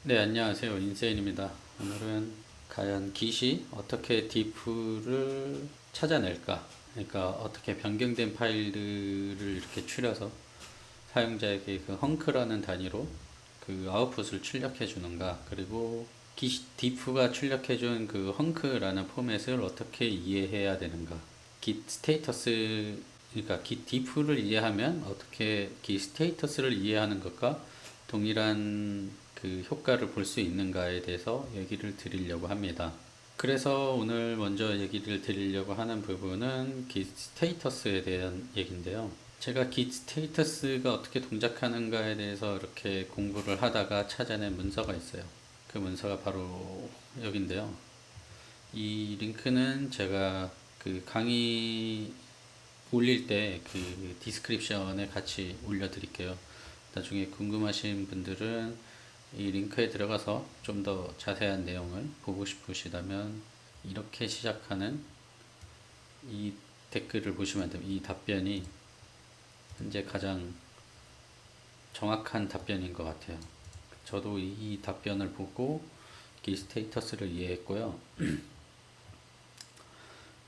네, 안녕하세요. 인세인입니다. 오늘은 과연 깃이 어떻게 diff를 찾아낼까? 그러니까 어떻게 변경된 파일들을 이렇게 추려서 사용자에게 그 헝크라는 단위로 그 아웃풋을 출력해 주는가? 그리고 깃 diff가 출력해 준 그 헝크라는 포맷을 어떻게 이해해야 되는가? git 스테이터스 그러니까 git diff를 이해하면 어떻게 git 스테이터스를 이해하는 것과 동일한 그 효과를 볼 수 있는가에 대해서 얘기를 드리려고 합니다. 그래서 오늘 먼저 얘기를 드리려고 하는 부분은 git 스테이터스에 대한 얘기인데요. 제가 git 스테이터스가 어떻게 동작하는가에 대해서 이렇게 공부를 하다가 찾아낸 문서가 있어요. 그 문서가 바로 여기인데요. 이 링크는 제가 그 강의 올릴 때 그 디스크립션에 같이 올려드릴게요. 나중에 궁금하신 분들은 이 링크에 들어가서 좀 더 자세한 내용을 보고 싶으시다면 이렇게 시작하는 이 댓글을 보시면 됩니다. 이 답변이 현재 가장 정확한 답변인 것 같아요. 저도 이 답변을 보고 이 스테이터스를 이해했고요.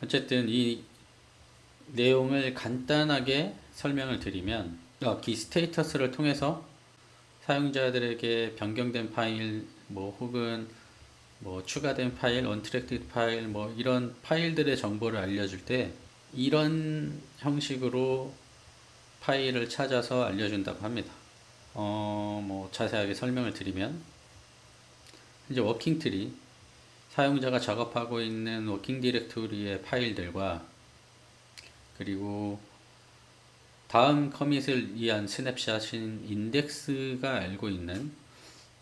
어쨌든 이 내용을 간단하게 설명을 드리면 기 스테이터스를 통해서 사용자들에게 변경된 파일 뭐 혹은 뭐 추가된 파일, 언트랙티드 파일 뭐 이런 파일들의 정보를 알려줄 때 이런 형식으로 파일을 찾아서 알려준다고 합니다. 뭐 자세하게 설명을 드리면 이제 워킹 트리 사용자가 작업하고 있는 워킹 디렉토리의 파일들과 그리고 다음 커밋을 위한 스냅샷인 인덱스가 알고 있는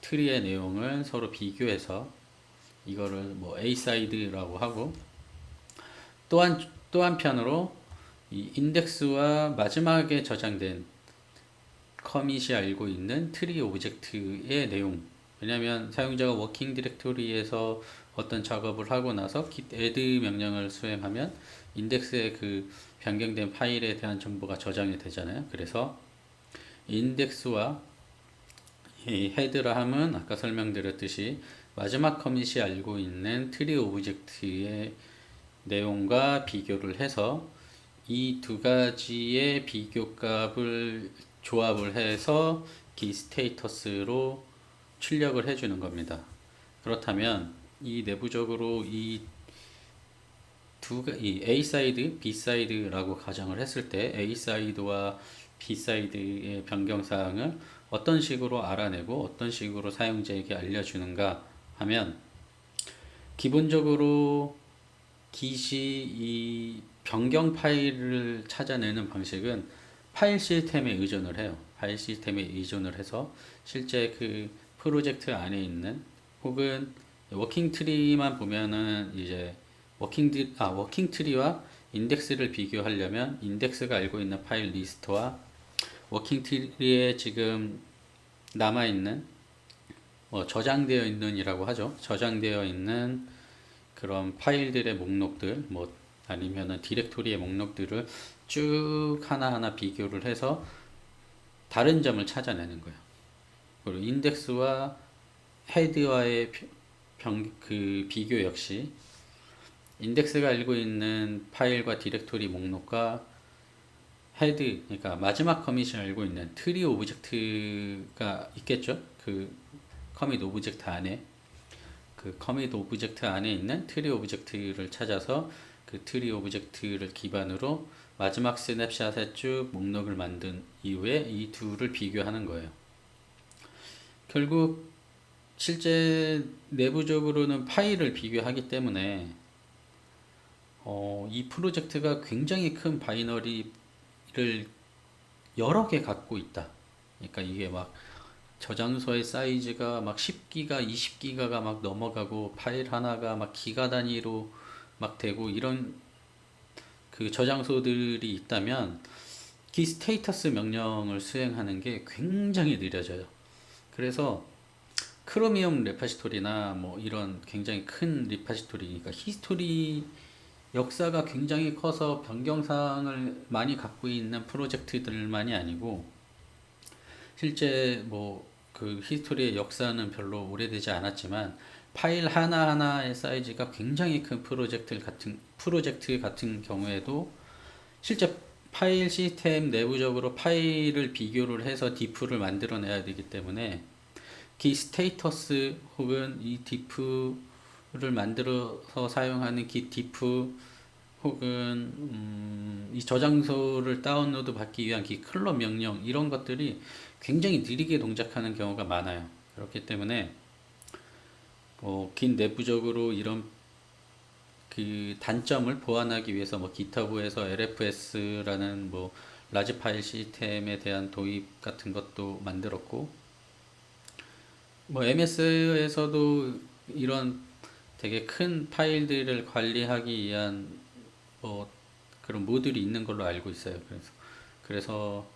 트리의 내용을 서로 비교해서 이거를 뭐 A 사이드라고 하고 또 한편으로 이 인덱스와 마지막에 저장된 커밋이 알고 있는 트리 오브젝트의 내용. 왜냐하면 사용자가 워킹 디렉토리에서 어떤 작업을 하고 나서 git add 명령을 수행하면 인덱스에 그 변경된 파일에 대한 정보가 저장이 되잖아요. 그래서 인덱스와 이 헤드라 함은 아까 설명드렸듯이 마지막 커밋이 알고 있는 트리 오브젝트의 내용과 비교를 해서 이 두 가지의 비교값을 조합을 해서 기 스테이터스로 출력을 해주는 겁니다. 그렇다면 이 내부적으로 이 A 사이드, B 사이드라고 가정을 했을 때 A 사이드와 B 사이드의 변경 사항을 어떤 식으로 알아내고 어떤 식으로 사용자에게 알려주는가 하면 기본적으로 깃이 이 변경 파일을 찾아내는 방식은 파일 시스템에 의존을 해요. 파일 시스템에 의존을 해서 실제 그 프로젝트 안에 있는 혹은 워킹 트리만 보면은 이제 워킹 트리와 인덱스를 비교하려면 인덱스가 알고 있는 파일 리스트와 워킹 트리에 지금 남아있는 저장되어 있는이라고 하죠. 저장되어 있는 그런 파일들의 목록들 뭐 아니면은 디렉토리의 목록들을 쭉 하나하나 비교를 해서 다른 점을 찾아내는 거예요. 그리고 인덱스와 헤드와의 그 비교 역시 인덱스가 알고 있는 파일과 디렉토리 목록과 헤드, 그러니까 마지막 커밋이 알고 있는 트리 오브젝트가 있겠죠. 그 커밋 오브젝트 안에 그 커밋 오브젝트 안에 있는 트리 오브젝트를 찾아서 그 트리 오브젝트를 기반으로 마지막 스냅샷에 쭉 목록을 만든 이후에 이 둘을 비교하는 거예요. 결국 실제 내부적으로는 파일을 비교하기 때문에 이 프로젝트가 굉장히 큰 바이너리를 여러 개 갖고 있다. 그러니까 이게 막 저장소의 사이즈가 막 10기가, 20기가가 막 넘어가고 파일 하나가 막 기가 단위로 막 되고 이런 그 저장소들이 있다면 기 스테이터스 명령을 수행하는 게 굉장히 느려져요. 그래서 크로미움 레파지토리나 뭐 이런 굉장히 큰 리파지토리, 그러니까 히스토리 역사가 굉장히 커서 변경사항을 많이 갖고 있는 프로젝트들만이 아니고 실제 뭐 그 히스토리의 역사는 별로 오래되지 않았지만 파일 하나하나의 사이즈가 굉장히 큰 프로젝트 같은 경우에도 실제 파일 시스템 내부적으로 파일을 비교를 해서 diff를 만들어내야 되기 때문에 기 스테이터스 혹은 이 diff를 만들어서 사용하는 기 diff 혹은 이 저장소를 다운로드 받기 위한 기 클럽 명령 이런 것들이 굉장히 느리게 동작하는 경우가 많아요. 그렇기 때문에 긴 내부적으로 이런 그 단점을 보완하기 위해서 GitHub에서 LFS라는 라지 파일 시스템에 대한 도입 같은 것도 만들었고 MS에서도 이런 되게 큰 파일들을 관리하기 위한 그런 모듈이 있는 걸로 알고 있어요. 그래서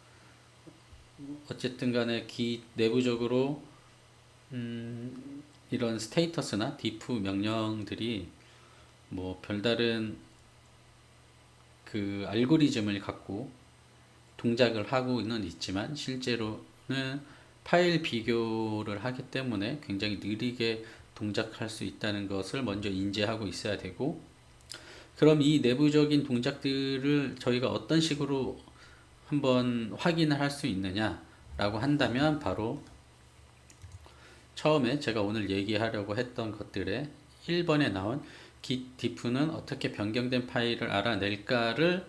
어쨌든 간에 내부적으로 이런 스테이터스나 diff 명령들이 별다른 그 알고리즘을 갖고 동작을 하고는 있지만 실제로는 파일 비교를 하기 때문에 굉장히 느리게 동작할 수 있다는 것을 먼저 인지하고 있어야 되고, 그럼 이 내부적인 동작들을 저희가 어떤 식으로 한번 확인을 할 수 있느냐 라고 한다면 바로 처음에 제가 오늘 얘기하려고 했던 것들의 1번에 나온 git diff는 어떻게 변경된 파일을 알아낼까를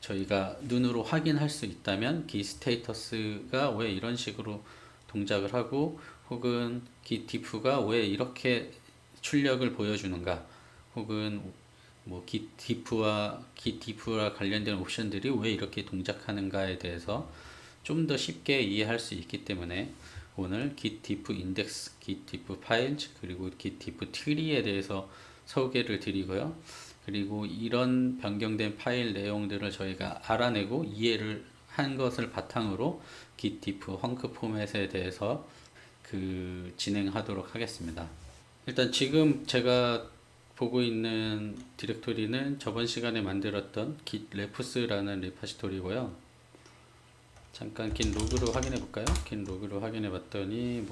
저희가 눈으로 확인할 수 있다면 git status가 왜 이런 식으로 동작을 하고 혹은 git diff가 왜 이렇게 출력을 보여주는가 혹은 git diff와 관련된 옵션들이 왜 이렇게 동작하는가에 대해서 좀 더 쉽게 이해할 수 있기 때문에 오늘 git diff index, git diff files 그리고 git diff tree에 대해서 소개를 드리고요. 그리고 이런 변경된 파일 내용들을 저희가 알아내고 이해를 한 것을 바탕으로 git diff 헝크 포맷에 대해서 진행하도록 하겠습니다. 일단 지금 제가 보고 있는 디렉토리는 저번 시간에 만들었던 git refs라는 리파지토리고요. 잠깐 git 로그로 확인해 볼까요? git 로그로 확인해 봤더니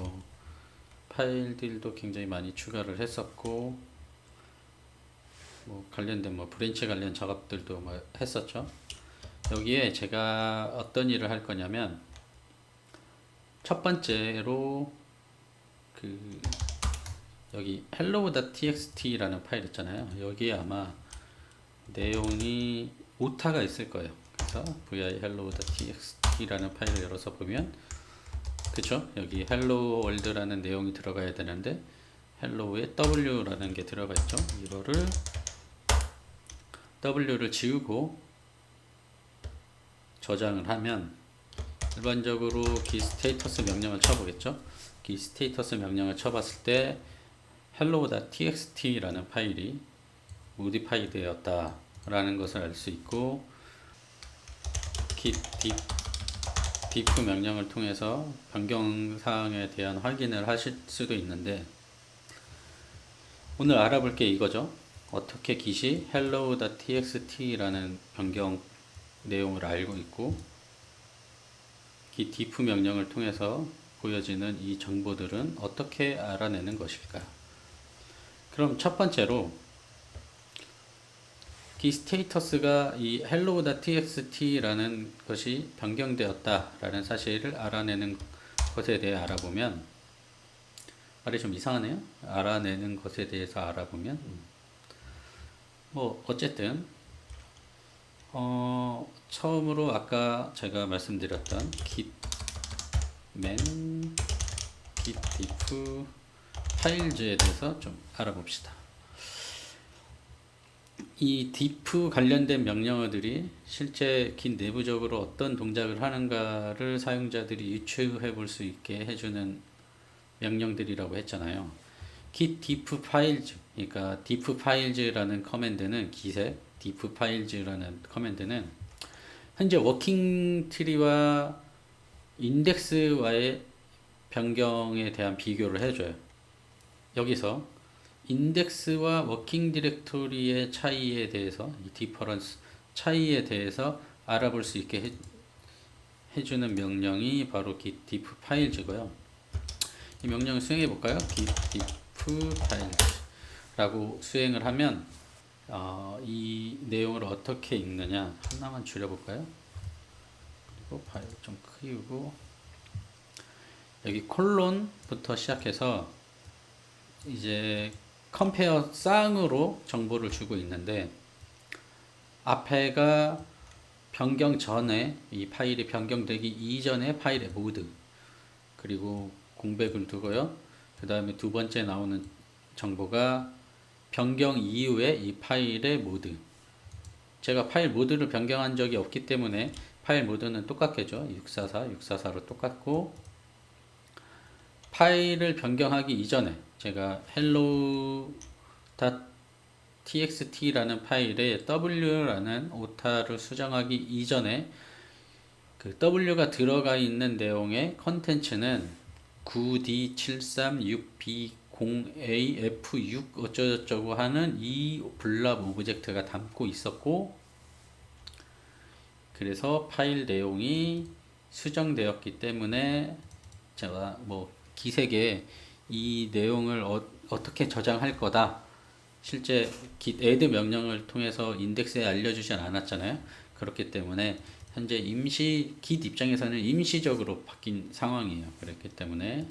파일들도 굉장히 많이 추가를 했었고 관련된 브랜치 관련 작업들도 했었죠. 여기에 제가 어떤 일을 할 거냐면 첫 번째로 여기 hello.txt라는 파일 있잖아요. 여기에 아마 내용이 오타가 있을 거예요. 그래서 vi hello.txt라는 파일을 열어서 보면 그쵸? 여기 hello world라는 내용이 들어가야 되는데 hello에 w라는 게 들어가 있죠. 이거를 w를 지우고 저장을 하면 일반적으로 git status 명령을 쳐보겠죠. git status 명령을 쳐봤을 때 hello.txt라는 파일이 modified 되었다 라는 것을 알 수 있고 git diff 명령을 통해서 변경사항에 대한 확인을 하실 수도 있는데 오늘 알아볼 게 이거죠. 어떻게 git이 hello.txt라는 변경 내용을 알고 있고 git diff 명령을 통해서 보여지는 이 정보들은 어떻게 알아내는 것일까? 그럼 첫 번째로 git status가 이 hello.txt라는 것이 변경되었다라는 사실을 알아내는 것에 대해 알아보면 말이 좀 이상하네요. 알아내는 것에 대해서 알아보면 어쨌든 처음으로 아까 제가 말씀드렸던 git man, git diff 파일즈에 대해서 좀 알아봅시다. 이 diff 관련된 명령어들이 실제 git 내부적으로 어떤 동작을 하는가를 사용자들이 유추해 볼 수 있게 해주는 명령들이라고 했잖아요. git diff files, 그러니까 diff files라는 커맨드는 git의 diff files라는 커맨드는 현재 워킹 트리와 인덱스와의 변경에 대한 비교를 해줘요. 여기서 인덱스와 워킹 디렉토리의 차이에 대해서 이 디퍼런스 차이에 대해서 알아볼 수 있게 해주는 명령이 바로 git diff files고요. 이 명령을 수행해 볼까요? git diff 파일즈라고 수행을 하면 이 내용을 어떻게 읽느냐 하나만 줄여볼까요? 그리고 파일 좀 키우고 여기 콜론부터 시작해서 이제 컴페어 쌍으로 정보를 주고 있는데 앞에가 변경 전에 이 파일이 변경되기 이전의 파일의 모드 그리고 공백을 두고요. 그 다음에 두 번째 나오는 정보가 변경 이후에 이 파일의 모드. 제가 파일 모드를 변경한 적이 없기 때문에 파일 모드는 똑같겠죠. 644로 똑같고 파일을 변경하기 이전에 제가 hello.txt라는 파일에 w라는 오타를 수정하기 이전에 그 w가 들어가 있는 내용의 컨텐츠는 9D736B0AF6 어쩌고저쩌고 하는 이 블랍 오브젝트가 담고 있었고 그래서 파일 내용이 수정되었기 때문에 제가 뭐 기색에 이 내용을 어떻게 저장할 거다 실제 git add 명령을 통해서 인덱스에 알려주진 않았잖아요. 그렇기 때문에 현재 git 입장에서는 임시적으로 바뀐 상황이에요. 그렇기 때문에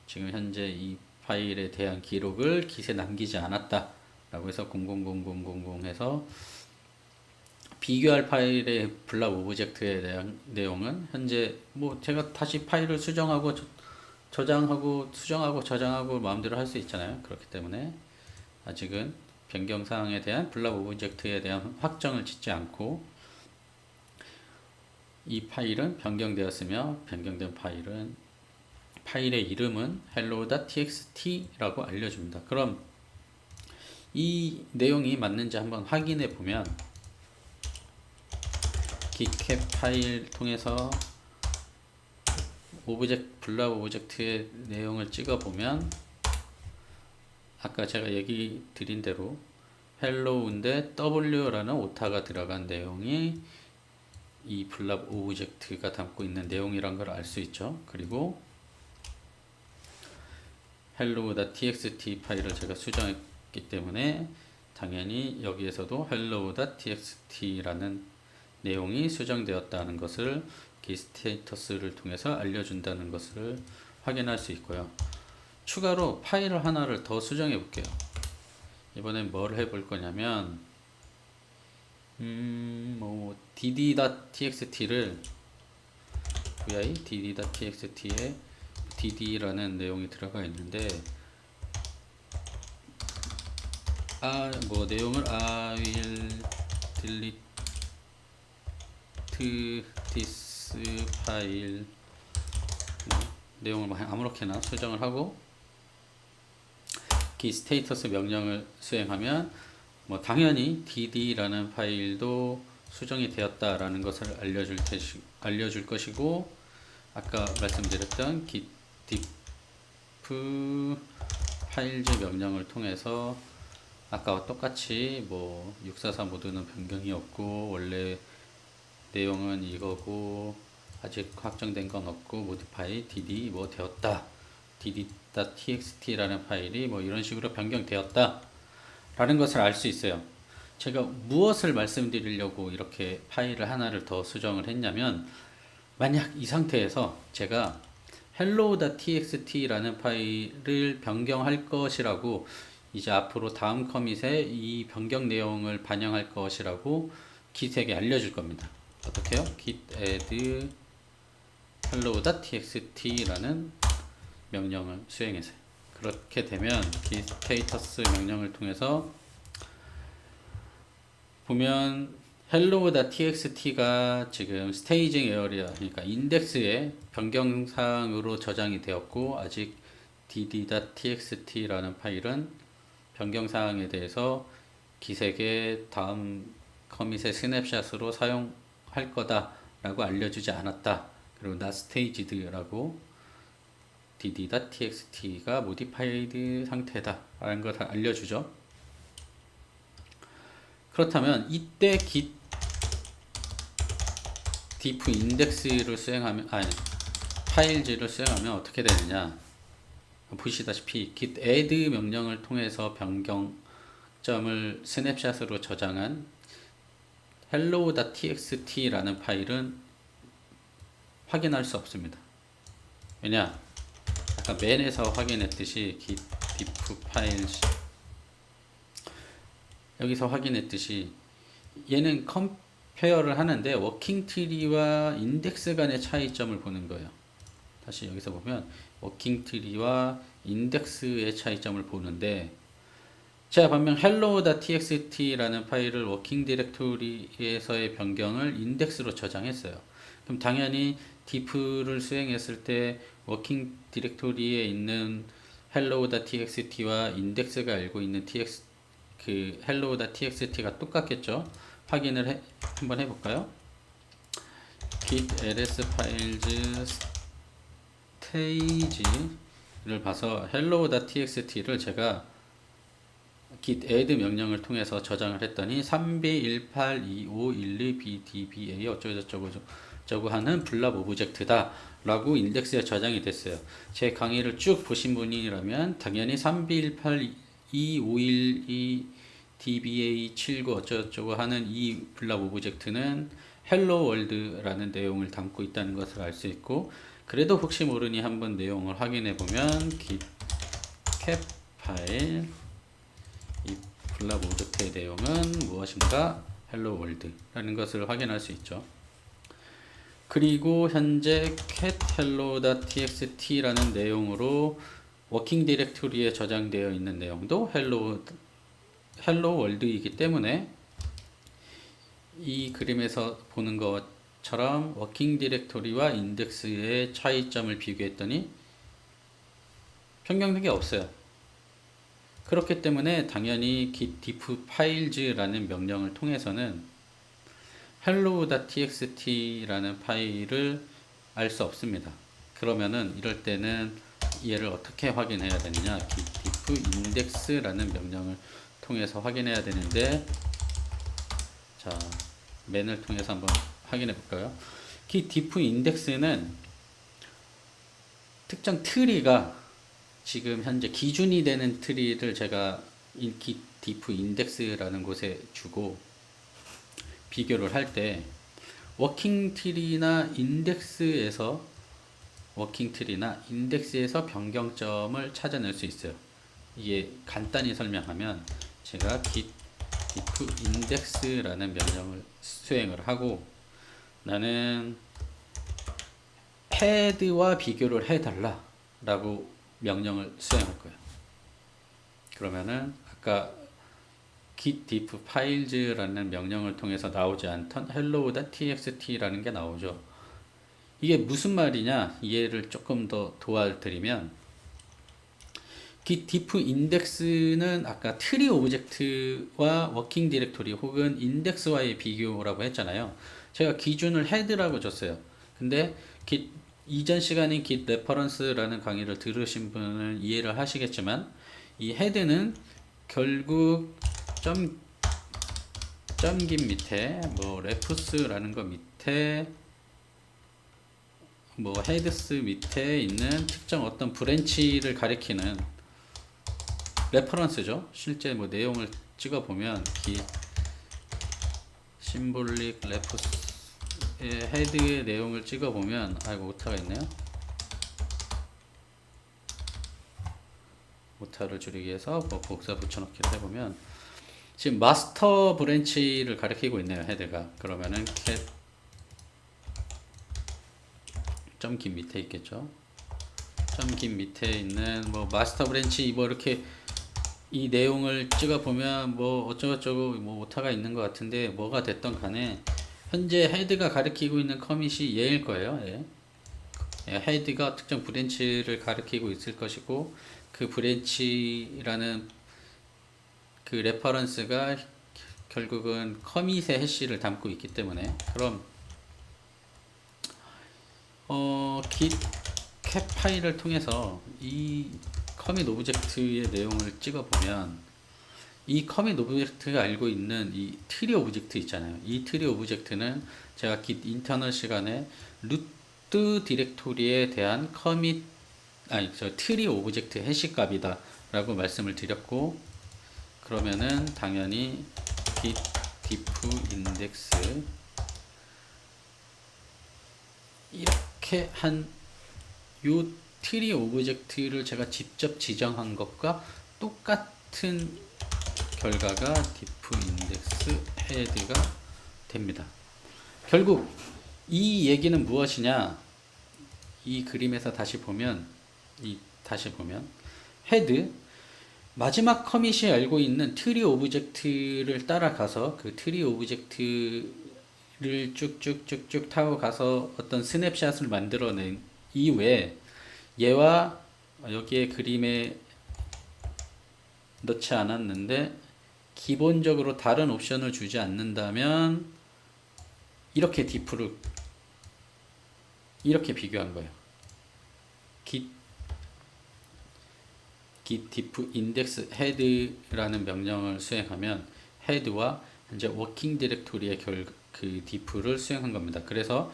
지금 현재 이 파일에 대한 기록을 git에 남기지 않았다 라고 해서 000000 해서 비교할 파일의 블랍 오브젝트에 대한 내용은 현재 뭐 제가 다시 파일을 수정하고 저장하고 수정하고 저장하고 마음대로 할 수 있잖아요. 그렇기 때문에 아직은 변경사항에 대한 블랍 오브젝트에 대한 확정을 짓지 않고 이 파일은 변경되었으며 변경된 파일의 이름은 hello.txt라고 알려줍니다. 그럼 이 내용이 맞는지 한번 확인해 보면 gitcap 파일 통해서 블랍 오브젝트의 내용을 찍어 보면 아까 제가 얘기 드린 대로 hello인데 w라는 오타가 들어간 내용이 이 블랍 오브젝트가 담고 있는 내용이란 걸 알 수 있죠. 그리고 hello.txt 파일을 제가 수정했기 때문에 당연히 여기에서도 hello.txt라는 내용이 수정되었다는 것을 git 스테이터스를 통해서 알려준다는 것을 확인할 수 있고요. 추가로 파일을 하나를 더 수정해 볼게요. 이번엔 뭘 해볼 거냐면 dd.txt를 vi dd.txt에 dd라는 내용이 들어가 있는데 내용을 I will delete this file 내용을 아무렇게나 수정을 하고 git 스테이터스 명령을 수행하면 당연히 dd라는 파일도 수정이 되었다라는 것을 알려줄 것이고 아까 말씀드렸던 git diff 파일즈 명령을 통해서 아까와 똑같이 644 모드는 변경이 없고 원래 내용은 이거고 아직 확정된 건 없고 modify dd 되었다 dd.txt라는 파일이 이런 식으로 변경되었다 라는 것을 알 수 있어요. 제가 무엇을 말씀드리려고 이렇게 파일을 하나를 더 수정을 했냐면 만약 이 상태에서 제가 hello.txt라는 파일을 변경할 것이라고 이제 앞으로 다음 커밋에 이 변경 내용을 반영할 것이라고 git에게 알려줄 겁니다. 어떻게요? git add hello.txt라는 명령을 수행해서요. 그렇게 되면 git status 명령을 통해서 보면 hello.txt가 지금 스테이징 에어리아 그러니까 인덱스의 변경사항으로 저장이 되었고 아직 dd.txt라는 파일은 변경사항에 대해서 git에게 다음 커밋의 스냅샷으로 사용할 거다 라고 알려주지 않았다. 그리고 not staged라고 dd.txt가 modified 상태다 라는 걸 알려주죠. 그렇다면 이때 git diff index를 수행하면 파일즈를 수행하면 어떻게 되느냐 보시다시피 git add 명령을 통해서 변경점을 스냅샷으로 저장한 hello.txt라는 파일은 확인할 수 없습니다. 왜냐? 아까 맨에서 확인했듯이 git diff 파일 여기서 확인했듯이 얘는 컴페어를 하는데 워킹 트리와 인덱스 간의 차이점을 보는 거예요. 다시 여기서 보면 워킹 트리와 인덱스의 차이점을 보는데 제가 반면 hello.txt라는 파일을 워킹 디렉토리에서의 변경을 인덱스로 저장했어요. 그럼 당연히 diff를 수행했을 때 워킹 디렉토리에 있는 hello.txt와 인덱스가 알고 있는 그 hello.txt가 똑같겠죠? 확인을 한번 해볼까요? git ls files stage를 봐서 hello.txt를 제가 git add 명령을 통해서 저장을 했더니 3B182512BDBA 어쩌고저쩌고 하는 블랍 오브젝트다 라고 인덱스에 저장이 됐어요. 제 강의를 쭉 보신 분이라면 당연히 3B182512DBA79 어쩌고저쩌고 하는 이 블랍 오브젝트는 헬로 월드라는 내용을 담고 있다는 것을 알 수 있고, 그래도 혹시 모르니 한번 내용을 확인해 보면 git cap 파일 이 블랍 오브젝트의 내용은 무엇인가? 헬로 월드라는 것을 확인할 수 있죠. 그리고 현재 cat hello.txt라는 내용으로 워킹 디렉토리에 저장되어 있는 내용도 헬로 월드이기 때문에 이 그림에서 보는 것처럼 워킹 디렉토리와 인덱스의 차이점을 비교했더니 변경된 게 없어요. 그렇기 때문에 당연히 git diff files라는 명령을 통해서는 hello.txt라는 파일을 알 수 없습니다. 그러면은 이럴 때는 얘를 어떻게 확인해야 되느냐? git diff index라는 명령을 통해서 확인해야 되는데, 자, 맨을 통해서 한번 확인해 볼까요? git diff index는 특정 트리가 지금 현재 기준이 되는 트리를 제가 git diff index라는 곳에 주고 비교를 할 때 워킹 트리나 인덱스에서 변경점을 찾아낼 수 있어요. 이게 간단히 설명하면 제가 git diff index라는 명령을 수행을 하고 나는 head와 비교를 해달라 라고 명령을 수행할 거예요. 그러면은 아까 git diff files라는 명령을 통해서 나오지 않던 hello.txt라는 게 나오죠. 이게 무슨 말이냐 이해를 조금 더 도와드리면, git diff index는 아까 트리 오브젝트와 워킹 디렉토리 혹은 인덱스와의 비교라고 했잖아요. 제가 기준을 head라고 줬어요. 근데 이전 시간인 git reference라는 강의를 들으신 분은 이해를 하시겠지만 이 head는 결국 점김 밑에 뭐 refs라는 거 밑에 뭐 heads 밑에 있는 특정 어떤 브랜치를 가리키는 레퍼런스죠. 실제 뭐 내용을 찍어 보면 git symbolic refs의 헤드의 내용을 찍어 보면 아이고 오타가 있네요. 오타를 줄이기 위해서 뭐 복사 붙여넣기를 해보면 지금 마스터 브랜치를 가리키고 있네요. 헤드가. 그러면은 cat 점김 밑에 있겠죠. 점김 밑에 있는 뭐 마스터 브랜치 뭐 이렇게 이 내용을 찍어 보면 뭐 어쩌고저쩌고 뭐 오타가 있는 것 같은데 뭐가 됐던 간에 현재 헤드가 가리키고 있는 커밋이 얘일 거예요. 예. 헤드가 특정 브랜치를 가리키고 있을 것이고 그 브랜치라는 그 레퍼런스가 결국은 커밋의 해시를 담고 있기 때문에, 그럼 git cap 파일을 통해서 이 커밋 오브젝트의 내용을 찍어 보면 이 커밋 오브젝트가 알고 있는 이 트리 오브젝트 있잖아요. 이 트리 오브젝트는 제가 git 인터널 시간에 루트 디렉토리에 대한 커밋 아니 저 트리 오브젝트 해시 값이다 라고 말씀을 드렸고, 그러면은 당연히 git diff index 이렇게 한 요 트리 오브젝트를 제가 직접 지정한 것과 똑같은 결과가 diff index head가 됩니다. 결국 이 얘기는 무엇이냐? 이 그림에서 다시 보면 헤드 마지막 커밋이 알고 있는 트리 오브젝트를 따라가서 그 트리 오브젝트를 쭉쭉쭉쭉 타고 가서 어떤 스냅샷을 만들어낸 이후에 얘와 여기에 그림에 넣지 않았는데 기본적으로 다른 옵션을 주지 않는다면 이렇게 diff를 이렇게 비교한 거예요. git diff index head라는 명령을 수행하면 head와 이제 working directory의 그 diff를 수행한 겁니다. 그래서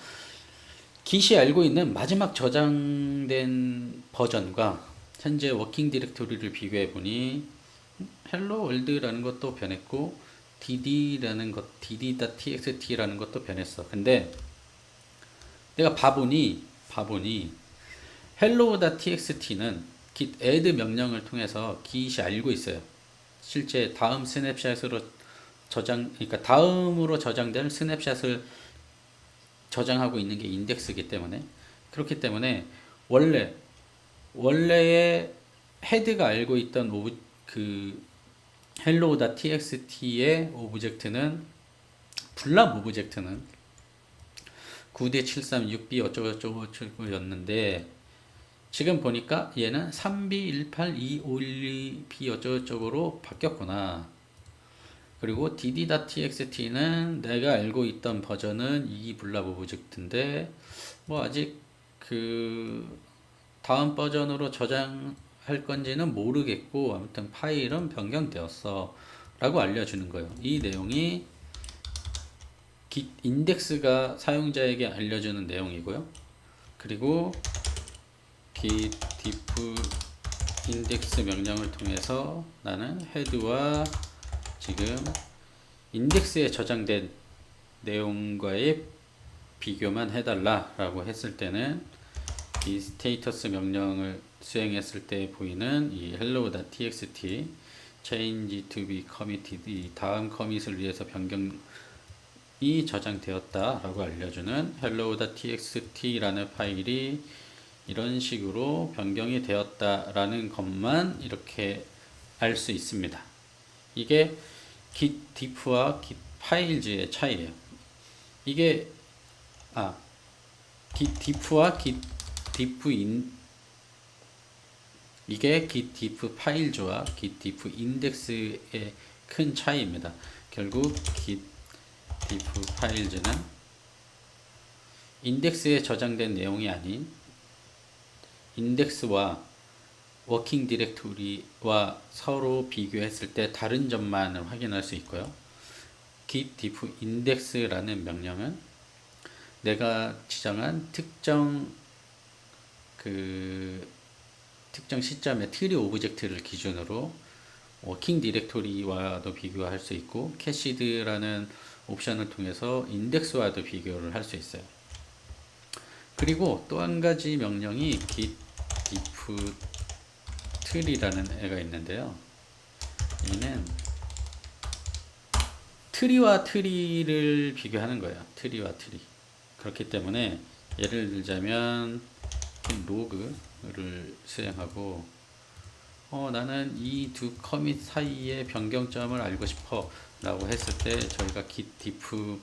git이 알고 있는 마지막 저장된 버전과 현재 워킹 디렉토리를 비교해 보니 hello world라는 것도 변했고 dd.txt라는 것도 변했어. 근데 내가 봐보니 hello.txt는 git add 명령을 통해서 git이 알고 있어요. 실제 다음 스냅샷으로 그러니까 다음으로 저장될 스냅샷을 저장하고 있는 게 인덱스이기 때문에, 그렇기 때문에 원래의 헤드가 알고 있던 그 hello.txt의 오브젝트는 블랍 오브젝트는 9D736B 어쩌고저쩌고 였는데 지금 보니까 얘는 32182512B 어쩌고저쩌고로 바뀌었구나. 그리고 dd.txt는 내가 알고 있던 버전은 이 블랍 오브젝트인데 뭐 아직 그 다음 버전으로 저장할 건지는 모르겠고 아무튼 파일은 변경되었어 라고 알려주는 거예요. 이 내용이 git index가 사용자에게 알려주는 내용이고요. 그리고 git diff index 명령을 통해서 나는 헤드와 지금 인덱스에 저장된 내용과의 비교만 해달라 라고 했을 때는 이 스테이터스 명령을 수행했을 때 보이는 이 hello.txt change to be committed, 이 다음 커밋을 위해서 변경이 저장되었다 라고 알려주는 hello.txt 라는 파일이 이런 식으로 변경이 되었다 라는 것만 이렇게 알 수 있습니다. 이게 git diff와 git files의 차이예요. 이게 git diff와 git diff 이게 git diff files와 git diff index의 큰 차이입니다. 결국 git diff files는 인덱스에 저장된 내용이 아닌 인덱스와 워킹 디렉토리와 서로 비교했을 때 다른 점만을 확인할 수 있고요. git diff index라는 명령은 내가 지정한 특정 시점의 트리 오브젝트를 기준으로 워킹 디렉토리와도 비교할 수 있고 캐시드라는 옵션을 통해서 인덱스와도 비교를 할 수 있어요. 그리고 또 한 가지 명령이 git diff 트리라는 애가 있는데요. 얘는 트리와 트리를 비교하는 거예요. 트리와 트리. 그렇기 때문에 예를 들자면 로그를 수행하고 나는 이 두 커밋 사이의 변경점을 알고 싶어 라고 했을 때 저희가 git diff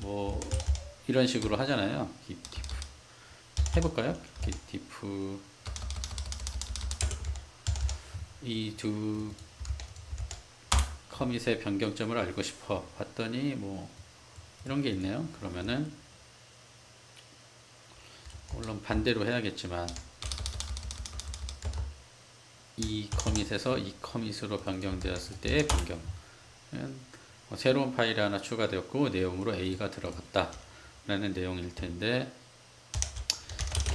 뭐 이런 식으로 하잖아요. git diff 해볼까요? git diff 이 두 커밋의 변경점을 알고 싶어 봤더니 뭐 이런 게 있네요. 그러면은 물론 반대로 해야겠지만 이 커밋에서 이 커밋으로 변경되었을 때의 변경 새로운 파일이 하나 추가되었고 내용으로 A가 들어갔다 라는 내용일 텐데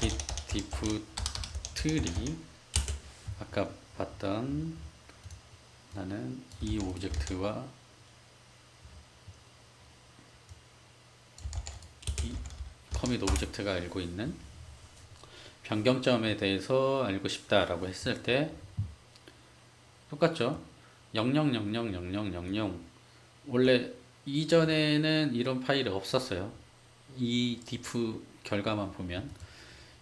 git diff 트리 아까 봤던 나는 이 오브젝트와 이 커밋 오브젝트가 알고 있는 변경점에 대해서 알고 싶다라고 했을 때 똑같죠. 00000000 원래 이전에는 이런 파일이 없었어요. 이 diff 결과만 보면.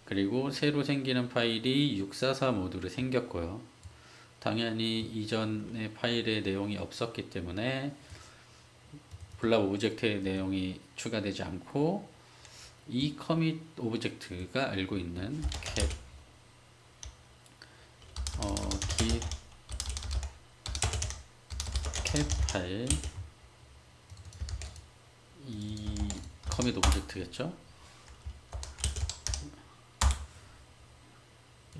그리고 새로 생기는 파일이 644 모드로 생겼고요. 당연히 이전의 파일의 내용이 없었기 때문에 블랍 오브젝트의 내용이 추가되지 않고 이 커밋 오브젝트가 알고 있는 캡 캡 파일 이 커밋 오브젝트겠죠.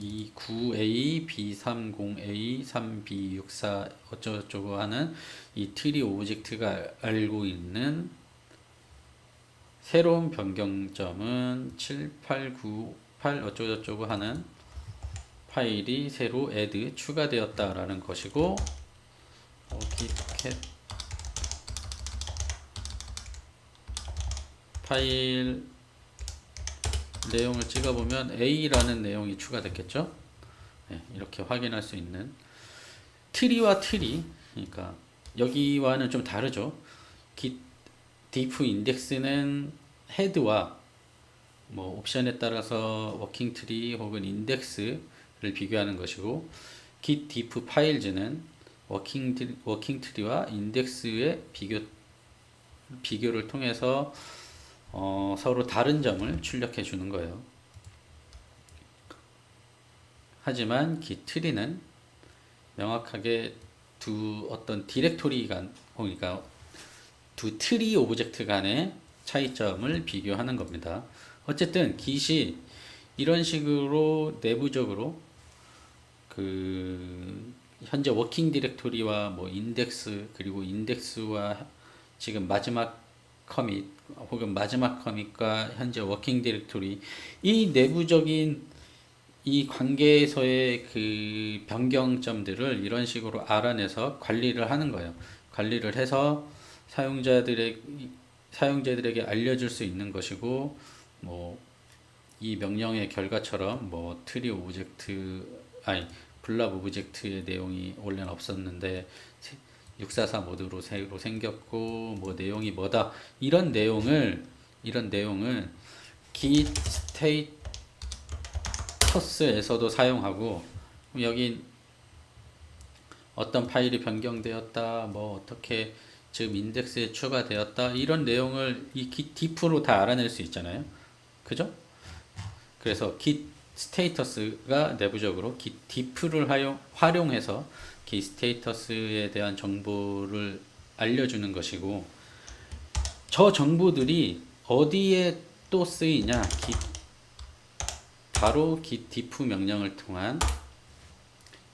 이 9A, B30A, 3B64 어쩌고저쩌고 하는 이 트리 오브젝트가 알고 있는 새로운 변경점은 7898 어쩌고저쩌고 하는 파일이 새로 add 추가되었다라는 것이고 git 파일 내용을 찍어보면 A라는 내용이 추가됐겠죠. 네, 이렇게 확인할 수 있는 트리와 트리, 그러니까 여기와는 좀 다르죠. git diff 인덱스는 헤드와 뭐 옵션에 따라서 워킹 트리 혹은 인덱스를 비교하는 것이고 git diff 파일즈는 워킹 트리와 인덱스의 비교를 통해서 서로 다른 점을 출력해 주는 거예요. 하지만 git트리는 명확하게 두 어떤 디렉토리 간, 그러니까 두 트리 오브젝트 간의 차이점을 비교하는 겁니다. 어쨌든 git이 이런 식으로 내부적으로 그 현재 워킹 디렉토리와 뭐 인덱스 그리고 인덱스와 지금 마지막 커밋 혹은 마지막 커밋과 현재 워킹 디렉토리 이 내부적인 이 관계에서의 그 변경점들을 이런 식으로 알아내서 관리를 하는 거예요. 관리를 해서 사용자들에게 알려줄 수 있는 것이고 뭐 이 명령의 결과처럼 뭐 트리 오브젝트 블랍 오브젝트의 내용이 원래는 없었는데 644 모드로 새로 생겼고 뭐 내용이 뭐다 이런 내용을 git status에서도 사용하고 여기 어떤 파일이 변경되었다 뭐 어떻게 지금 인덱스에 추가되었다 이런 내용을 이 git diff로 다 알아낼 수 있잖아요. 그죠? 그래서 git status가 내부적으로 git diff를 활용해서 git status에 대한 정보를 알려주는 것이고 저 정보들이 어디에 또 쓰이냐 바로 git diff 명령을 통한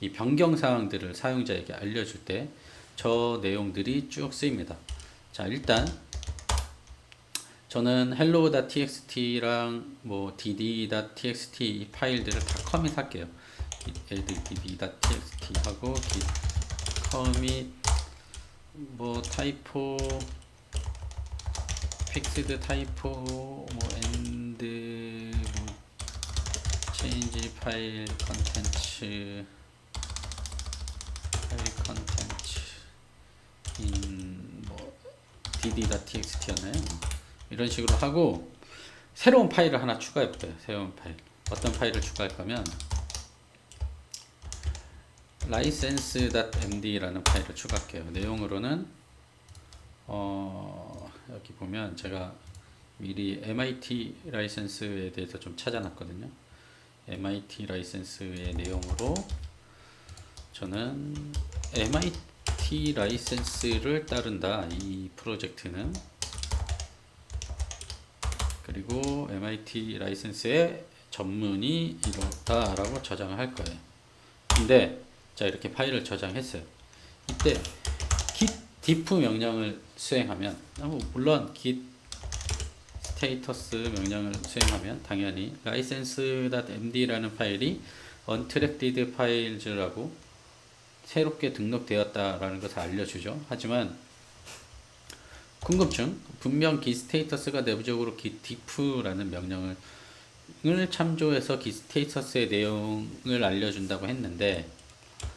이 변경 사항들을 사용자에게 알려줄 때 저 내용들이 쭉 쓰입니다. 자, 일단 저는 hello.txt랑 뭐 dd.txt 이 파일들을 다 커밋 할게요. add dd.txt 하고 git commit 뭐 타이포 fixed 타이포 뭐 and 뭐 change 파일 컨텐츠 in 뭐 dd.txt였나요? 이런 식으로 하고 새로운 파일을 하나 추가해 볼게요. 새로운 파일 어떤 파일을 추가할 거면 license.md라는 파일을 추가할게요. 내용으로는 여기 보면 제가 미리 MIT 라이센스에 대해서 좀 찾아놨거든요. MIT 라이센스의 내용으로 저는 MIT 라이센스를 따른다. 이 프로젝트는 그리고 MIT 라이센스의 전문이 이렇다 라고 저장을 할 거예요. 근데 자 이렇게 파일을 저장했어요. 이때 git diff 명령을 수행하면 물론 git status 명령을 수행하면 당연히 license.md라는 파일이 untracked 파일즈라고 새롭게 등록되었다라는 것을 알려주죠. 하지만 궁금증, 분명 git 스테이터스가 내부적으로 git diff라는 명령을 참조해서 git 스테이터스의 내용을 알려준다고 했는데,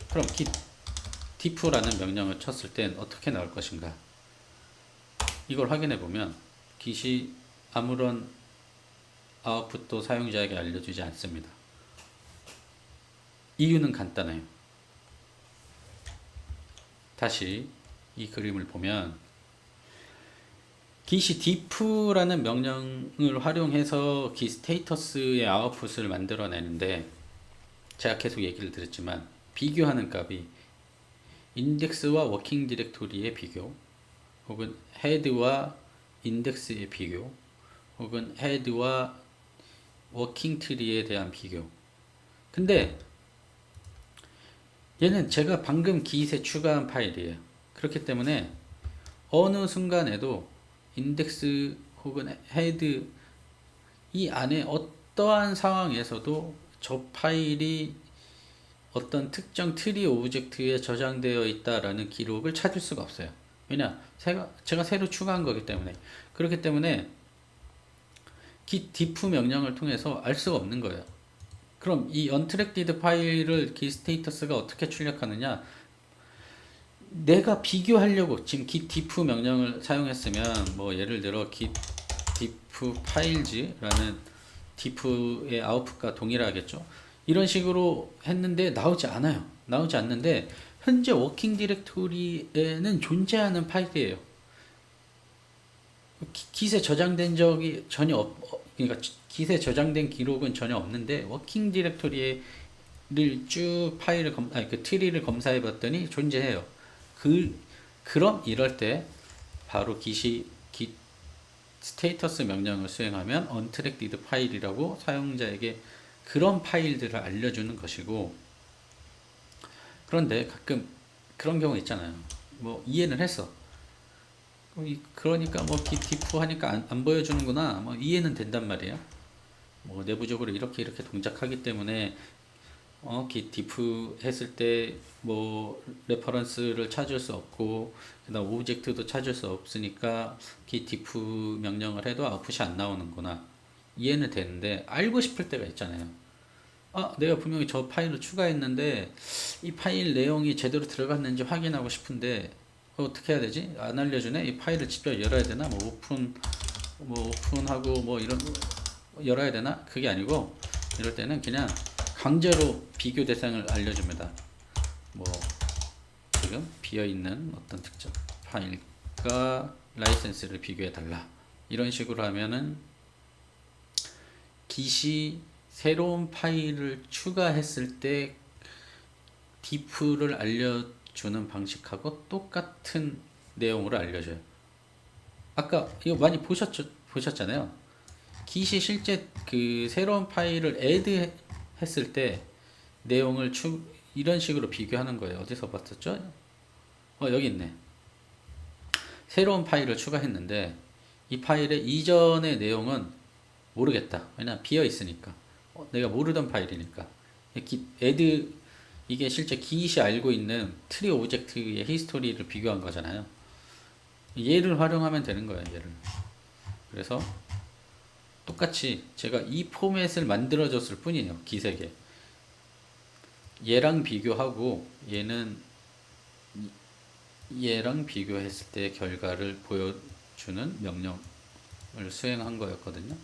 그럼 git diff라는 명령을 쳤을 땐 어떻게 나올 것인가? 이걸 확인해 보면 git이 아무런 아웃풋도 사용자에게 알려주지 않습니다. 이유는 간단해요. 다시 이 그림을 보면 git diff라는 명령을 활용해서 git 스테이터스의 아웃풋을 만들어내는데, 제가 계속 얘기를 드렸지만 비교하는 값이 인덱스와 워킹 디렉토리의 비교, 혹은 헤드와 인덱스의 비교, 혹은 헤드와 워킹 트리에 대한 비교. 근데 얘는 제가 방금 git에 추가한 파일이에요. 그렇기 때문에 어느 순간에도 인덱스 혹은 헤드 이 안에 어떠한 상황에서도 저 파일이 어떤 특정 트리 오브젝트에 저장되어 있다라는 기록을 찾을 수가 없어요. 왜냐? 제가 새로 추가한 거기 때문에. 그렇기 때문에 git diff 명령을 통해서 알 수가 없는 거예요. 그럼 이 untracked 파일을 git 스테이터스가 어떻게 출력하느냐? 내가 비교하려고 지금 git diff 명령을 사용했으면, 뭐 예를 들어 git diff files라는 diff의 아웃풋과 동일하겠죠. 이런 식으로 했는데 나오지 않아요. 나오지 않는데 현재 워킹 디렉토리에는 존재하는 파일이에요. git에 저장된 적이 전혀 그러니까 git에 저장된 기록은 전혀 없는데 워킹 디렉토리를 쭉 파일을 그 트리를 검사해 봤더니 존재해요. 그럼 이럴 때 바로 git 스테이터스 명령을 수행하면 untracked 파일이라고 사용자에게 그런 파일들을 알려주는 것이고, 그런데 가끔 그런 경우 있잖아요. 뭐 이해는 했어. 그러니까 뭐 git diff 하니까 안 보여주는구나. 뭐 이해는 된단 말이에요. 뭐 내부적으로 이렇게 동작하기 때문에 git diff 했을 때 뭐 레퍼런스를 찾을 수 없고, 그다음 오브젝트도 찾을 수 없으니까 git diff 명령을 해도 아웃풋이 안 나오는구나. 이해는 되는데 알고 싶을 때가 있잖아요. 내가 분명히 저 파일을 추가했는데 이 파일 내용이 제대로 들어갔는지 확인하고 싶은데 어떻게 해야 되지? 안 알려주네? 이 파일을 직접 열어야 되나? 오픈하고 뭐 이런 열어야 되나? 그게 아니고, 이럴 때는 그냥 강제로 비교 대상을 알려줍니다. 뭐 지금 비어있는 어떤 특정 파일과 라이센스를 비교해 달라. 이런 식으로 하면은 git이 새로운 파일을 추가했을 때 diff를 알려주는 방식하고 똑같은 내용으로 알려줘요. 아까 이거 많이 보셨잖아요. git이 실제 그 새로운 파일을 add 했을 때 내용을 이런 식으로 비교하는 거예요. 어디서 봤었죠? 여기 있네. 새로운 파일을 추가했는데 이 파일의 이전의 내용은 모르겠다. 왜냐면 비어 있으니까. 내가 모르던 파일이니까. add 이게 실제 git이 알고 있는 트리 오브젝트의 히스토리를 비교한 거잖아요. 얘를 활용하면 되는 거예요. 얘를. 그래서 똑같이 제가 이 포맷을 만들어 줬을 뿐이에요. git에게. 얘랑 비교하고 얘랑 비교했을 때 결과를 보여주는 명령을 수행한 거였거든요.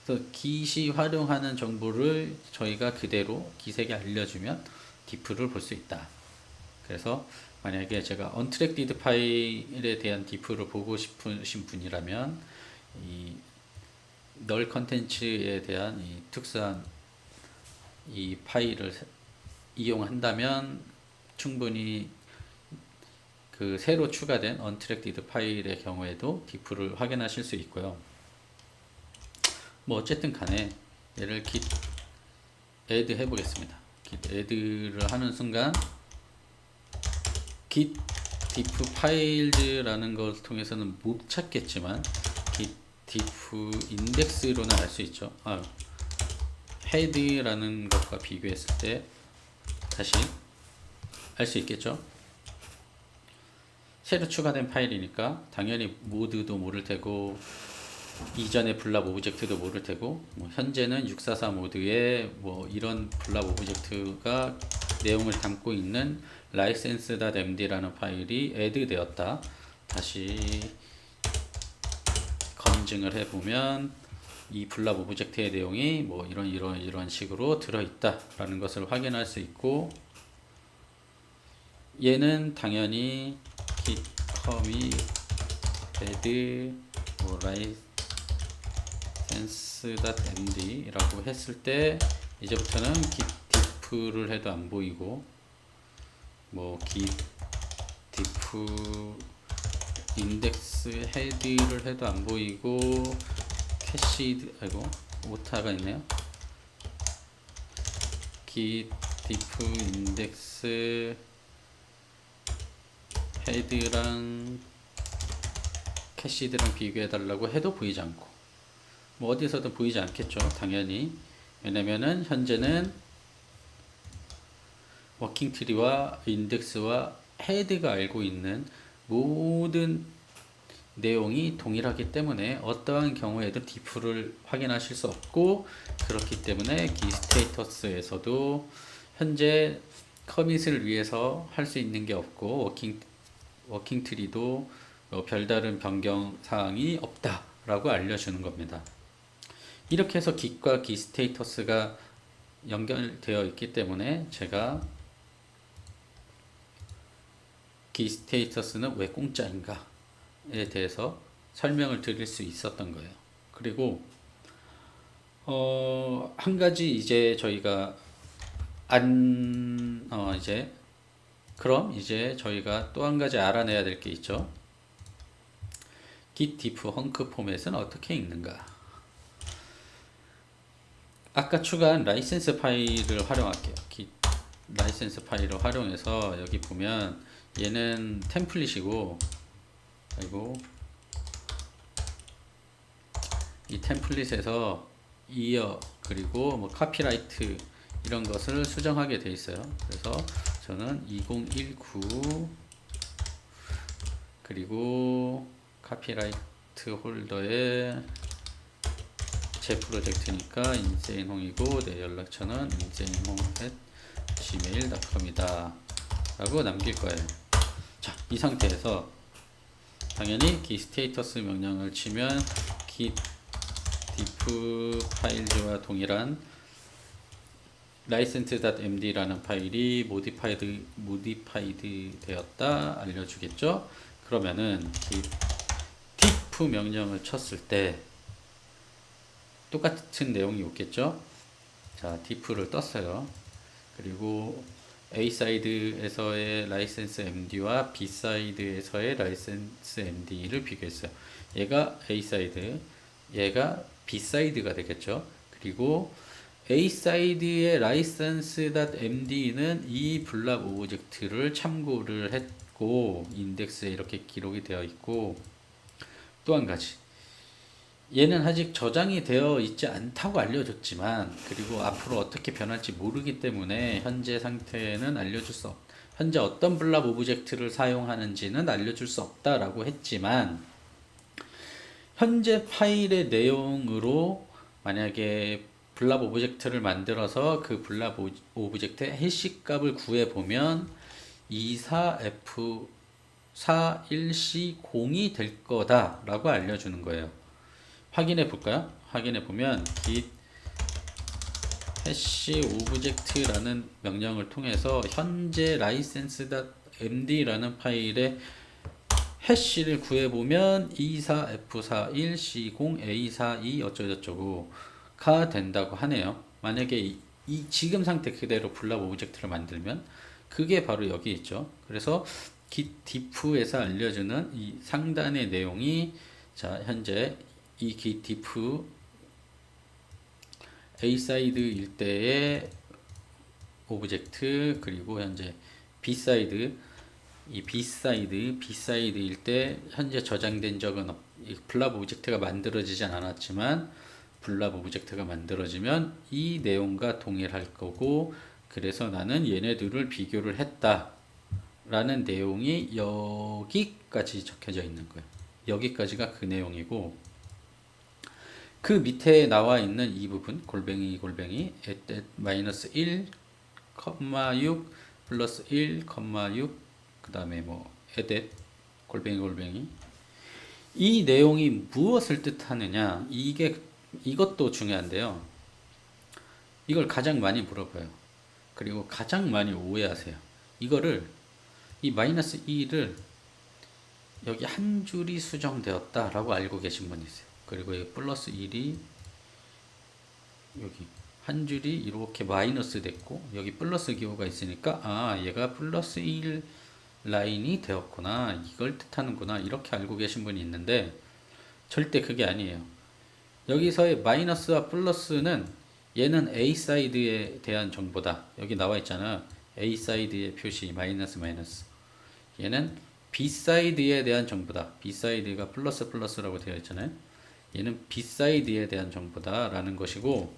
그래서 git이 활용하는 정보를 저희가 그대로 git에게 알려주면 diff를 볼 수 있다. 그래서 만약에 제가 untracked 파일에 대한 diff를 보고 싶으신 분이라면 이 null 컨텐츠에 대한 이 특수한 이 파일을 이용한다면 충분히 그 새로 추가된 untracked 파일의 경우에도 diff를 확인하실 수 있고요. 뭐 어쨌든 간에 얘를 git add 해보겠습니다. git add를 하는 순간 git diff files라는 것을 통해서는 못 찾겠지만 git diff index로는 알 수 있죠. 헤드라는 것과 비교했을 때 다시 알 수 있겠죠. 새로 추가된 파일이니까 당연히 모드도 모를 테고 이전의 블랍 오브젝트도 모를 테고 뭐 현재는 644 모드에 뭐 이런 블랍 오브젝트가 내용을 담고 있는 license.md라는 파일이 add 되었다. 다시 검증을 해보면 이 블랍 오브젝트의 내용이 뭐 이런 식으로 들어있다 라는 것을 확인할 수 있고, 얘는 당연히 git commit add 뭐 license.md 라고 했을 때 이제부터는 git diff를 해도 안 보이고, 뭐 git diff index head를 해도 안 보이고, 캐시드 아이고 오타가 있네요. git diff index 헤드랑 캐시드랑 비교해 달라고 해도 보이지 않고, 뭐 어디서든 보이지 않겠죠 당연히. 왜냐면은 현재는 워킹 트리와 인덱스와 헤드가 알고 있는 모든 내용이 동일하기 때문에 어떠한 경우에도 diff를 확인하실 수 없고, 그렇기 때문에 기 스테이터스에서도 현재 커밋을 위해서 할 수 있는 게 없고 워킹 트리도 별다른 변경 사항이 없다 라고 알려주는 겁니다. 이렇게 해서 git과 git 스테이터스가 연결되어 있기 때문에 제가 git 스테이터스는 왜 공짜인가에 대해서 설명을 드릴 수 있었던 거예요. 그리고 한 가지 이제 저희가 그럼 이제 저희가 또 한 가지 알아내야 될 게 있죠. git diff 헝크 포맷은 어떻게 읽는가? 아까 추가한 라이센스 파일을 활용할게요. git 라이센스 파일을 활용해서 여기 보면 얘는 템플릿이고, 그리고 이 템플릿에서 이어 그리고 뭐 카피라이트 이런 것을 수정하게 돼 있어요. 그래서 저는 2019 그리고 카피라이트 홀더에 제 프로젝트니까 인세인홍이고 내 연락처는 inse인홍@gmail.com이다 라고 남길 거예요. 자, 이 상태에서 당연히 git 스테이터스 명령을 치면 git diff 파일즈와 동일한 license.md라는 파일이 modified 되었다 알려주겠죠. 그러면은 git diff 명령을 쳤을 때 똑같은 내용이 오겠죠. 자, diff를 떴어요. 그리고 A 사이드에서의 라이센스 MD와 B 사이드에서의 라이센스 MD를 비교했어요. 얘가 A 사이드, 얘가 B 사이드가 되겠죠. 그리고 A 사이드의 license.md는 이 블랍 오브젝트를 참고를 했고 인덱스에 이렇게 기록이 되어 있고, 또 한 가지, 얘는 아직 저장이 되어 있지 않다고 알려줬지만, 그리고 앞으로 어떻게 변할지 모르기 때문에 현재 상태는 현재 어떤 블랍 오브젝트를 사용하는지는 알려줄 수 없다라고 했지만, 현재 파일의 내용으로 만약에 블랍 오브젝트를 만들어서 그 블랍 오브젝트의 해시 값을 구해보면 24F41C0이 될 거다라고 알려주는 거예요. 확인해 볼까요? 확인해 보면 git hash object라는 명령을 통해서 현재 license.md라는 파일의 해시를 구해보면 24F41C0A42 어쩌고저쩌고가 된다고 하네요. 만약에 이 지금 상태 그대로 블랍 오브젝트를 만들면 그게 바로 여기 있죠. 그래서 git diff에서 알려주는 이 상단의 내용이, 자, 현재 이 git diff A 사이드일 때의 오브젝트, 그리고 현재 B 사이드, 이 B 사이드일 때 현재 저장된 적은 블랍 오브젝트가 만들어지진 않았지만 블랍 오브젝트가 만들어지면 이 내용과 동일할 거고, 그래서 나는 얘네들을 비교를 했다 라는 내용이 여기까지 적혀져 있는 거예요. 여기까지가 그 내용이고, 그 밑에 나와 있는 이 부분 골뱅이 마이너스 1, 6 플러스 1, 6 그 다음에 뭐 에댓 골뱅이 이 내용이 무엇을 뜻하느냐, 이것도 중요한데요. 이걸 가장 많이 물어봐요. 그리고 가장 많이 오해하세요. 이거를 이 마이너스 2를 여기 한 줄이 수정되었다 라고 알고 계신 분이 있어요. 그리고 이 플러스 1이 여기 한 줄이 이렇게 마이너스 됐고 여기 플러스 기호가 있으니까 아, 얘가 플러스 1 라인이 되었구나, 이걸 뜻하는구나, 이렇게 알고 계신 분이 있는데 절대 그게 아니에요. 여기서의 마이너스와 플러스는 얘는 A 사이드에 대한 정보다. 여기 나와 있잖아. A 사이드의 표시 마이너스. 얘는 B 사이드에 대한 정보다. B 사이드가 플러스라고 되어 있잖아요. 얘는 B 사이드에 대한 정보다 라는 것이고,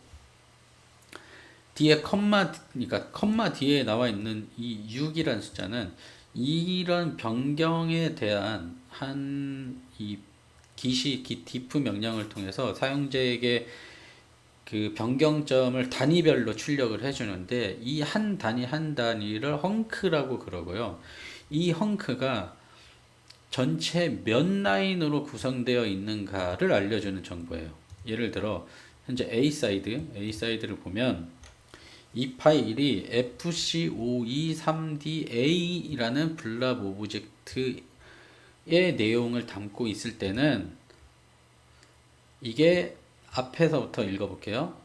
뒤에 그러니까 컴마 뒤에 나와 있는 이 6이라는 숫자는 이런 변경에 대한 이 diff 명령을 통해서 사용자에게 그 변경점을 단위별로 출력을 해주는데, 이 한 단위를 헝크라고 그러고요. 이 헝크가 전체 몇 라인으로 구성되어 있는가를 알려주는 정보예요. 예를 들어 현재 A 사이드를 보면 이 파일이 fc523da라는 블랍 오브젝트의 내용을 담고 있을 때는, 이게 앞에서부터 읽어볼게요.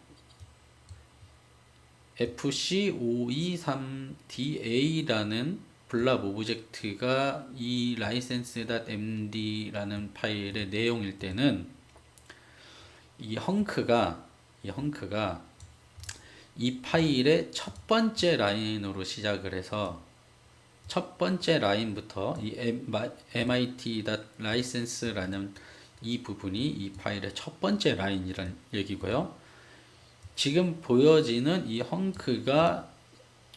fc523da라는 블랍 오브젝트가 이 license.md라는 파일의 내용일 때는 이 헝크가 이 파일의 첫 번째 라인으로 시작을 해서 첫 번째 라인부터 이 mit.license라는 이 부분이 이 파일의 첫 번째 라인이라는 얘기고요. 지금 보여지는 이 헝크가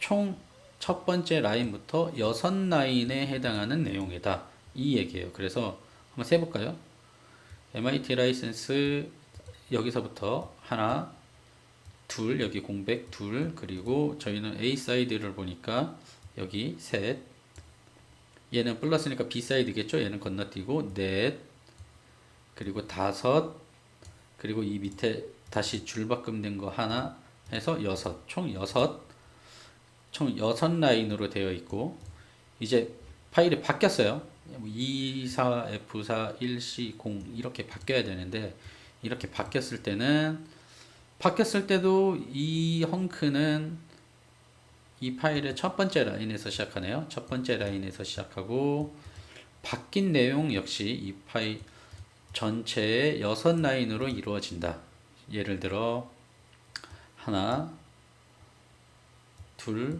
총 첫 번째 라인부터 6라인에 해당하는 내용이다, 이 얘기예요. 그래서 한번 세볼까요? MIT 라이센스 여기서부터 하나, 둘, 여기 공백 둘, 그리고 저희는 A 사이드를 보니까 여기 셋, 얘는 플러스니까 B 사이드겠죠? 얘는 건너뛰고 넷, 그리고 다섯, 그리고 이 밑에 다시 줄바꿈된 거 하나 해서 여섯, 총 여섯 라인으로 되어 있고, 이제 파일이 바뀌었어요. 24, F4, 1C, 0 이렇게 바뀌어야 되는데, 이렇게 바뀌었을 때도 이 헝크는 이 파일의 첫 번째 라인에서 시작하네요. 첫 번째 라인에서 시작하고, 바뀐 내용 역시 이 파일 전체의 6라인으로 이루어진다. 예를 들어 하나, 둘,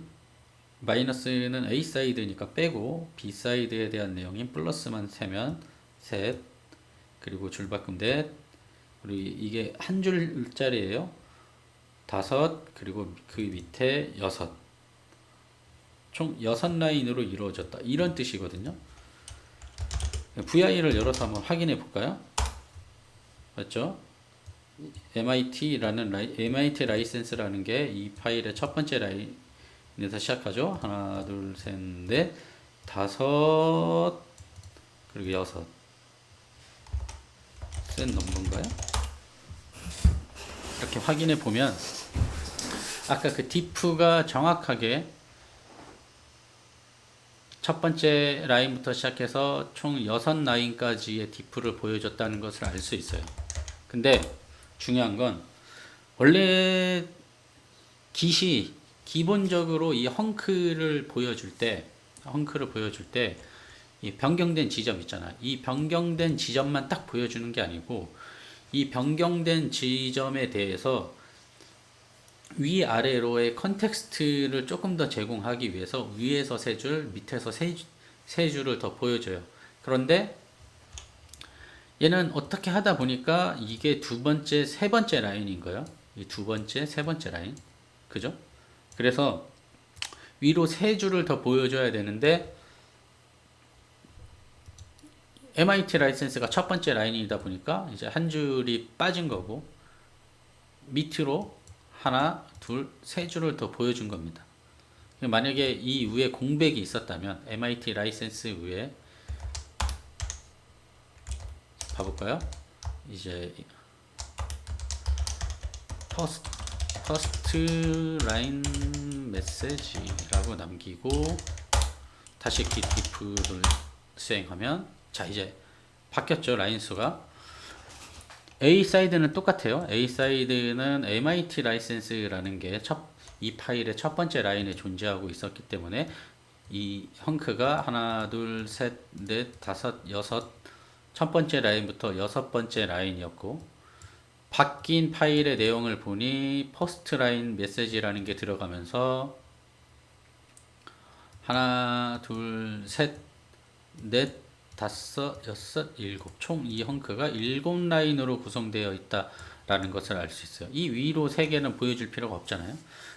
마이너스는 A 사이드니까 빼고 B 사이드에 대한 내용인 플러스만 세면 셋, 그리고 줄바꿈 넷, 그리고 이게 한 줄짜리예요. 다섯, 그리고 그 밑에 여섯, 총 6라인으로 이루어졌다, 이런 뜻이거든요. VI를 열어서 한번 확인해 볼까요? 맞죠? MIT 라이센스라는 게 이 파일의 첫 번째 라인에서 시작하죠. 하나, 둘, 셋, 넷, 다섯, 그리고 여섯. 셋 넘는가요? 이렇게 확인해 보면 아까 그 diff가 정확하게 첫 번째 라인부터 시작해서 총 6라인까지의 diff를 보여줬다는 것을 알 수 있어요. 근데 중요한 건, 원래 기본적으로 이 헝크를 보여줄 때 이 변경된 지점 있잖아. 이 변경된 지점만 딱 보여주는 게 아니고, 이 변경된 지점에 대해서 위아래로의 컨텍스트를 조금 더 제공하기 위해서 위에서 3줄, 밑에서 3줄을 더 보여줘요. 그런데 얘는 어떻게 하다 보니까 이게 두 번째, 세 번째 라인인 거예요. 이 두 번째, 세 번째 라인. 그죠? 그래서 위로 세 줄을 더 보여줘야 되는데 MIT 라이센스가 첫 번째 라인이다 보니까 이제 한 줄이 빠진 거고 밑으로 하나, 둘, 세 줄을 더 보여준 겁니다. 만약에 이 위에 공백이 있었다면 MIT 라이센스 위에 봐볼까요? 이제 퍼스트 라인 메시지라고 남기고 다시 git diff를 수행하면 자 이제 바뀌었죠. 라인 수가. A 사이드는 똑같아요. A 사이드는 MIT 라이센스라는 게 이 파일의 첫 번째 라인에 존재하고 있었기 때문에 이 헝크가 하나, 둘, 셋, 넷, 다섯, 여섯 첫 번째 라인부터 여섯 번째 라인이었고 바뀐 파일의 내용을 보니 퍼스트 라인 메시지라는 게 들어가면서 하나, 둘, 셋, 넷, 다섯, 여섯, 일곱 총 이 헝크가 7라인으로 구성되어 있다라는 것을 알 수 있어요. 이 위로 3개는 보여줄 필요가 없잖아요.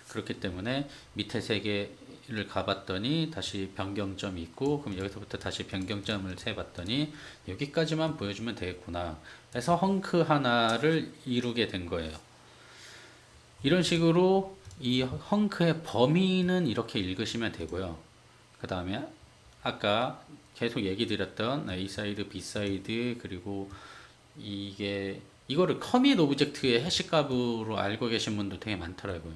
그렇기 때문에 밑에 3개를 가봤더니 다시 변경점이 있고 그럼 여기서부터 다시 변경점을 세봤더니 여기까지만 보여주면 되겠구나. 그래서 헝크 하나를 이루게 된 거예요. 이런 식으로 이 헝크의 범위는 이렇게 읽으시면 되고요. 그 다음에 아까 계속 얘기 드렸던 A 사이드, B 사이드 그리고 이거를 커밋 오브젝트의 해시 값으로 알고 계신 분도 되게 많더라고요.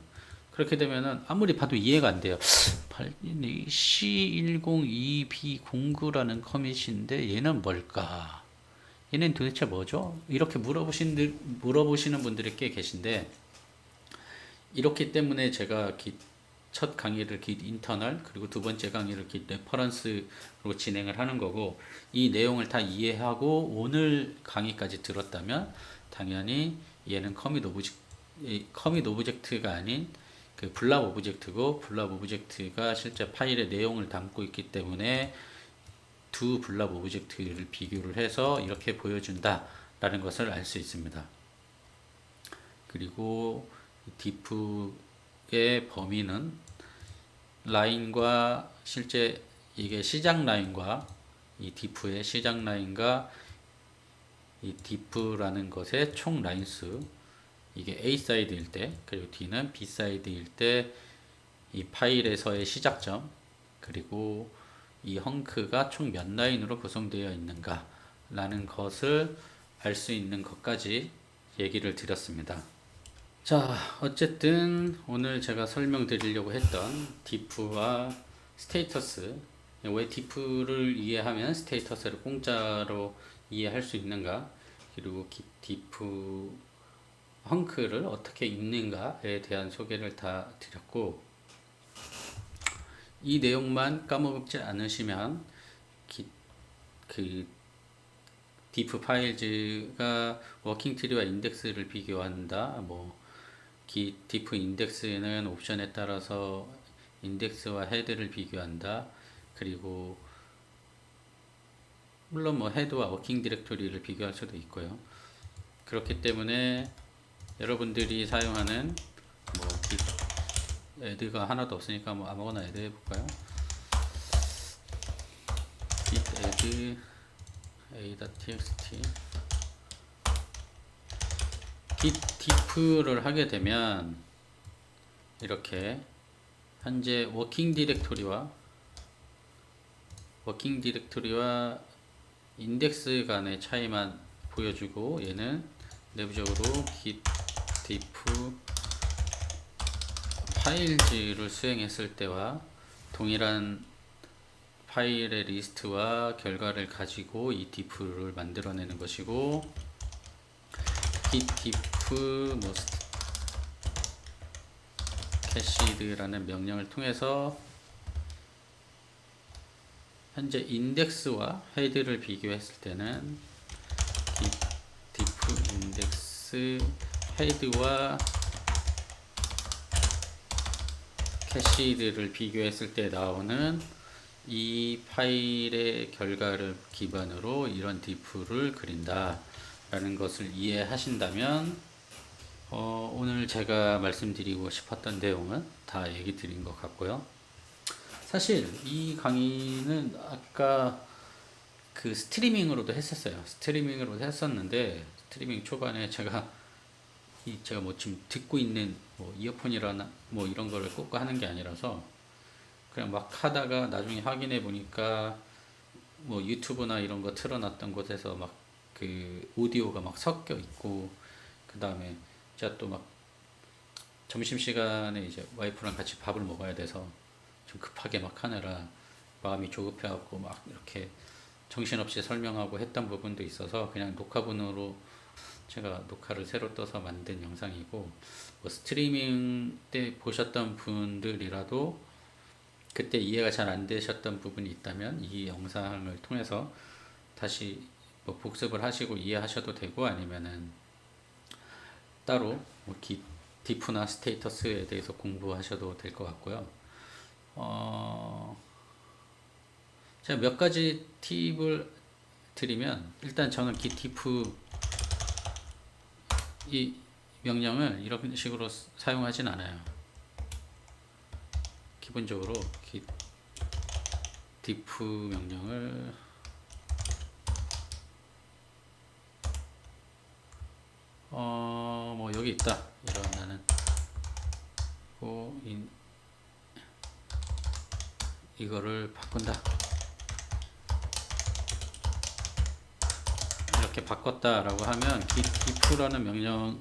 그렇게 되면은 아무리 봐도 이해가 안 돼요. C10EB09라는 커밋인데 얘는 뭘까? 얘는 도대체 뭐죠? 이렇게 물어보시는 분들이 꽤 계신데 이렇기 때문에 제가 첫 강의를 git 인터널 그리고 두 번째 강의를 git 레퍼런스로 진행을 하는 거고 이 내용을 다 이해하고 오늘 강의까지 들었다면 당연히 얘는 커밋 오브젝트가 아닌 그 블랍 오브젝트고 블랍 오브젝트가 실제 파일의 내용을 담고 있기 때문에 두 블랍 오브젝트를 비교를 해서 이렇게 보여준다 라는 것을 알 수 있습니다. 그리고 diff의 범위는 라인과 실제 이게 시작 라인과 이 diff의 시작 라인과 이 diff라는 것의 총 라인 수 이게 A 사이드일 때 그리고 D는 B 사이드일 때 이 파일에서의 시작점 그리고 이 헝크가 총 몇 라인으로 구성되어 있는가 라는 것을 알 수 있는 것까지 얘기를 드렸습니다. 자 어쨌든 오늘 제가 설명드리려고 했던 diff와 스테이터스 왜 diff를 이해하면 스테이터스를 공짜로 이해할 수 있는가 그리고 diff 헝크를 어떻게 읽는가에 대한 소개를 다 드렸고 이 내용만 까먹지 않으시면 그 diff 파일즈가 워킹 트리와 인덱스를 비교한다 diff 인덱스는 옵션에 따라서 인덱스와 헤드를 비교한다 그리고 물론 헤드와 워킹 디렉토리를 비교할 수도 있고요. 그렇기 때문에 여러분들이 사용하는 애드가 하나도 없으니까 아무거나 애드 해볼까요? git add a.txt git diff를 하게 되면 이렇게 현재 워킹 디렉토리와 인덱스 간의 차이만 보여주고 얘는 내부적으로 git diff 파일즈를 수행했을 때와 동일한 파일의 리스트와 결과를 가지고 이 diff를 만들어내는 것이고 git diff cached라는 명령을 통해서 현재 인덱스와 헤드를 비교했을 때는 git diff 인덱스 헤드와 캐시드를 비교했을 때 나오는 이 파일의 결과를 기반으로 이런 diff를 그린다 라는 것을 이해하신다면 오늘 제가 말씀드리고 싶었던 내용은 다 얘기 드린 것 같고요. 사실 이 강의는 아까 그 스트리밍으로도 했었어요. 스트리밍으로도 했었는데 스트리밍 초반에 제가 뭐 지금 듣고 있는 뭐 이어폰이라나 뭐 이런 거를 꽂고 하는 게 아니라서 그냥 막 하다가 나중에 확인해 보니까 뭐 유튜브나 이런 거 틀어놨던 곳에서 막 그 오디오가 막 섞여 있고, 그 다음에 제가 또 막 점심시간에 이제 와이프랑 같이 밥을 먹어야 돼서 좀 급하게 막 하느라 마음이 조급해갖고 막 이렇게 정신없이 설명하고 했던 부분도 있어서 그냥 녹화본으로 제가 녹화를 새로 떠서 만든 영상이고, 뭐 스트리밍 때 보셨던 분들이라도 그때 이해가 잘 안 되셨던 부분이 있다면 이 영상을 통해서 다시 뭐 복습을 하시고 이해하셔도 되고, 아니면은 따로 뭐 디프나 스테이터스에 대해서 공부하셔도 될 것 같고요. 제가 몇 가지 팁을 드리면, 일단 저는 git diff 이 명령을 이런 식으로 사용하진 않아요. 기본적으로 git diff 명령을 뭐 여기 있다 이런, 나는 이거를 바꾼다 이렇게 바꿨다라고 하면 git diff라는 명령을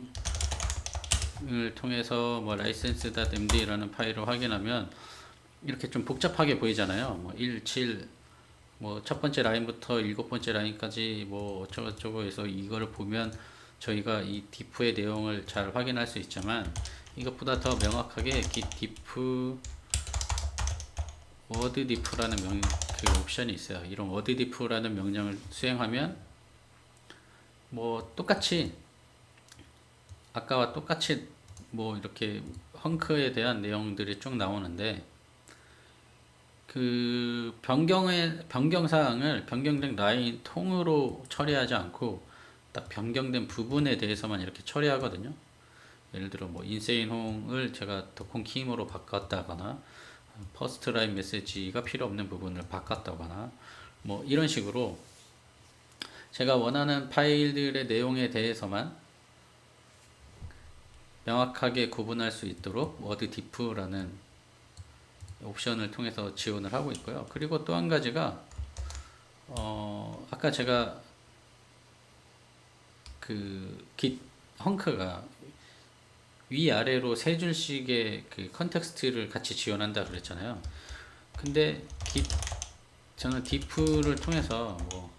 통해서 뭐 license.md라는 파일을 확인하면 이렇게 좀 복잡하게 보이잖아요. 뭐 1, 7, 뭐 첫 번째 라인부터 일곱 번째 라인까지 뭐 어쩌고저쩌고 해서 이거를 보면 저희가 이 diff의 내용을 잘 확인할 수 있지만, 이것보다 더 명확하게 git diff word diff라는 그 옵션이 있어요. 이런 word diff라는 명령을 수행하면 뭐 똑같이 아까와 똑같이 뭐 이렇게 헝크에 대한 내용들이 쭉 나오는데, 그 변경사항을 변경된 라인 통으로 처리하지 않고 딱 변경된 부분에 대해서만 이렇게 처리하거든요. 예를 들어 뭐 인세인홍을 제가 덕콩 키임으로 바꿨다거나 퍼스트 라인 메시지가 필요 없는 부분을 바꿨다거나 뭐 이런 식으로 제가 원하는 파일들의 내용에 대해서만 명확하게 구분할 수 있도록 word diff라는 옵션을 통해서 지원을 하고 있고요. 그리고 또 한 가지가 아까 제가 그 git 헝크가 위아래로 세 줄씩의 그 컨텍스트를 같이 지원한다 그랬잖아요. 근데 저는 diff를 통해서 뭐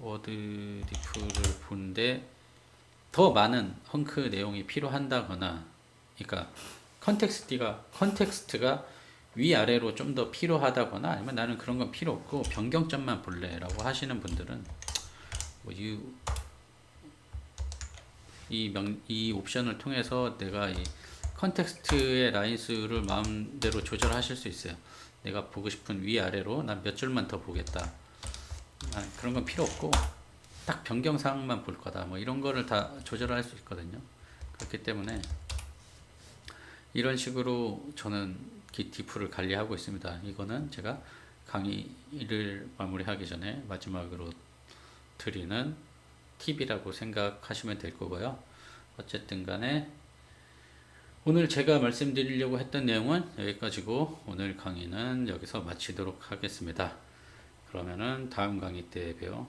word diff를 보는데 더 많은 헝크 내용이 필요한다거나, 그러니까 컨텍스트가 위아래로 좀 더 필요하다거나, 아니면 나는 그런 건 필요 없고 변경점만 볼래 라고 하시는 분들은 뭐 이 옵션을 통해서 내가 이 컨텍스트의 라인 수를 마음대로 조절하실 수 있어요. 내가 보고 싶은 위아래로 난 몇 줄만 더 보겠다, 그런 건 필요 없고 딱 변경사항만 볼 거다, 뭐 이런 거를 다 조절할 수 있거든요. 그렇기 때문에 이런 식으로 저는 git diff를 관리하고 있습니다. 이거는 제가 강의를 마무리하기 전에 마지막으로 드리는 팁이라고 생각하시면 될 거고요. 어쨌든 간에 오늘 제가 말씀드리려고 했던 내용은 여기까지고, 오늘 강의는 여기서 마치도록 하겠습니다. 그러면은 다음 강의 때 봬요.